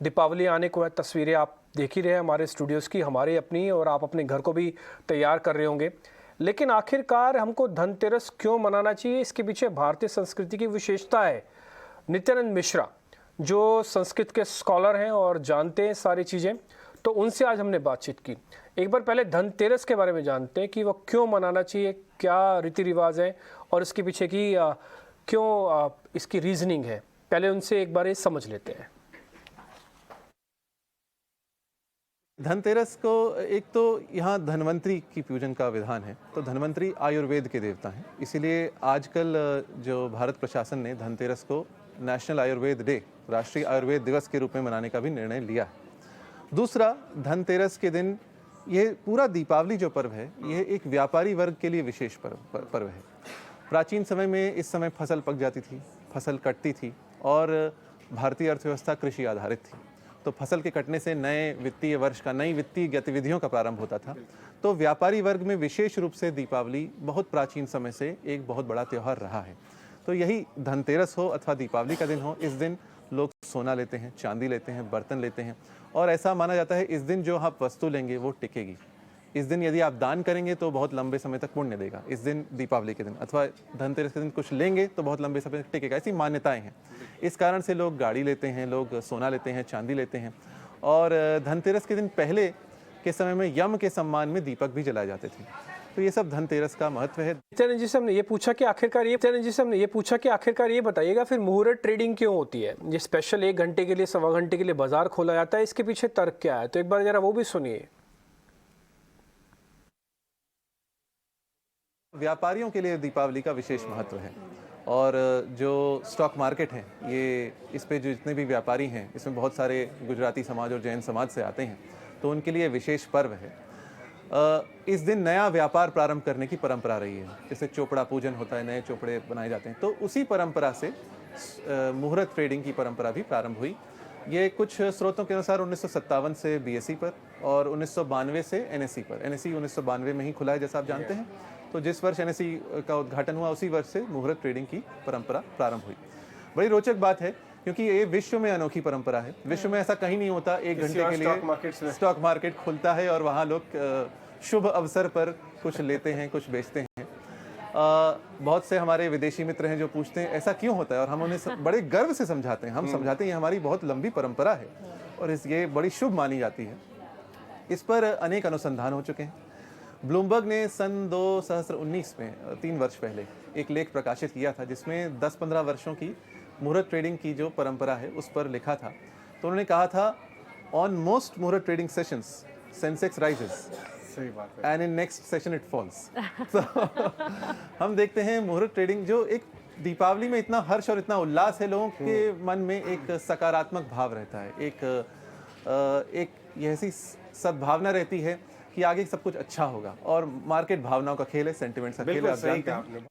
दीपावली आने को है, तस्वीरें आप देख ही रहे हैं हमारे स्टूडियोज़ की, हमारी अपनी, और आप अपने घर को भी तैयार कर रहे होंगे। लेकिन आखिरकार हमको धनतेरस क्यों मनाना चाहिए, इसके पीछे भारतीय संस्कृति की विशेषता है। नित्यानंद मिश्रा जो संस्कृत के स्कॉलर हैं और जानते हैं सारी चीज़ें, तो उनसे आज हमने बातचीत की। एक बार पहले धनतेरस के बारे में जानते हैं कि वह क्यों मनाना चाहिए, क्या रीति रिवाज है और इसके पीछे की क्यों इसकी रीजनिंग है। पहले उनसे एक बार ये समझ लेते हैं। धनतेरस को एक तो यहाँ धन्वंतरी की पूजन का विधान है, तो धन्वंतरी आयुर्वेद के देवता हैं, इसीलिए आजकल जो भारत प्रशासन ने धनतेरस को नेशनल आयुर्वेद डे, राष्ट्रीय आयुर्वेद दिवस के रूप में मनाने का भी निर्णय लिया है। दूसरा, धनतेरस के दिन ये पूरा दीपावली जो पर्व है, ये एक व्यापारी वर्ग के लिए विशेष पर्व है। प्राचीन समय में इस समय फसल पक जाती थी, फसल कटती थी और भारतीय अर्थव्यवस्था कृषि आधारित थी, तो फसल के कटने से नए वित्तीय वर्ष का, नई वित्तीय गतिविधियों का प्रारंभ होता था। तो व्यापारी वर्ग में विशेष रूप से दीपावली बहुत प्राचीन समय से एक बहुत बड़ा त्यौहार रहा है। तो यही धनतेरस हो अथवा दीपावली का दिन हो, इस दिन लोग सोना लेते हैं, चांदी लेते हैं, बर्तन लेते हैं, और ऐसा माना जाता है इस दिन जो आप वस्तु लेंगे वो टिकेगी। इस दिन यदि आप दान करेंगे तो बहुत लंबे समय तक पुण्य देगा। इस दिन दीपावली के दिन अथवा धनतेरस के दिन कुछ लेंगे तो बहुत लंबे समय तक टिकेगा, ऐसी मान्यताएं हैं। इस कारण से लोग गाड़ी लेते हैं, लोग सोना लेते हैं, चांदी लेते हैं। और धनतेरस के दिन पहले के समय में यम के सम्मान में दीपक भी जलाए जाते थे। तो ये सब धनतेरस का महत्व है। नित्यानंद जी से हमने ये पूछा कि आखिरकार ये बताइएगा फिर मुहूर्त ट्रेडिंग क्यों होती है। ये स्पेशल 1 घंटे के लिए, सवा घंटे के लिए बाजार खोला जाता है, इसके पीछे तर्क क्या है, तो एक बार जरा वो भी सुनिए। व्यापारियों के लिए दीपावली का विशेष महत्व है, और जो स्टॉक मार्केट है, ये इस पे जो जितने भी व्यापारी हैं, इसमें बहुत सारे गुजराती समाज और जैन समाज से आते हैं, तो उनके लिए विशेष पर्व है। इस दिन नया व्यापार प्रारंभ करने की परंपरा रही है। जैसे चोपड़ा पूजन होता है, नए चोपड़े बनाए जाते हैं, तो उसी परंपरा से मुहूर्त ट्रेडिंग की परंपरा भी प्रारंभ हुई। ये कुछ स्रोतों के अनुसार 1957 से बीएसई पर और 1992 से एनएसई पर। एनएसई 1992 में ही खुला है, जैसा आप जानते हैं। तो जिस वर्ष एनएसई का उद्घाटन हुआ, उसी वर्ष से मुहूर्त ट्रेडिंग की परंपरा प्रारंभ हुई। बड़ी रोचक बात है, क्योंकि ये विश्व में अनोखी परंपरा है। विश्व में ऐसा कहीं नहीं होता 1 घंटे के लिए स्टॉक मार्केट खुलता है और वहाँ लोग शुभ अवसर पर कुछ लेते हैं, कुछ बेचते हैं। बहुत से हमारे विदेशी मित्र हैं जो पूछते हैं ऐसा क्यों होता है, और हम उन्हें बड़े गर्व से समझाते हैं। हम समझाते हैं ये हमारी बहुत लंबी परंपरा है और ये बड़ी शुभ मानी जाती है। इस पर अनेक अनुसंधान हो चुके हैं। ब्लूमबर्ग ने सन 2019 में 3 वर्ष पहले एक लेख प्रकाशित किया था, जिसमें 10-15 वर्षों की मुहूर्त ट्रेडिंग की जो परंपरा है उस पर लिखा था। तो उन्होंने कहा था, ऑन मोस्ट मुहूर्त trading sessions Sensex rises and in next session it falls. तो हम देखते हैं मुहूर्त ट्रेडिंग, जो एक दीपावली में इतना हर्ष और इतना उल्लास है, लोगों के मन में एक सकारात्मक भाव रहता है, एक ऐसी सद्भावना रहती है कि आगे सब कुछ अच्छा होगा, और मार्केट भावनाओं का खेल है, सेंटिमेंट्स का खेल है, आप जानते हैं।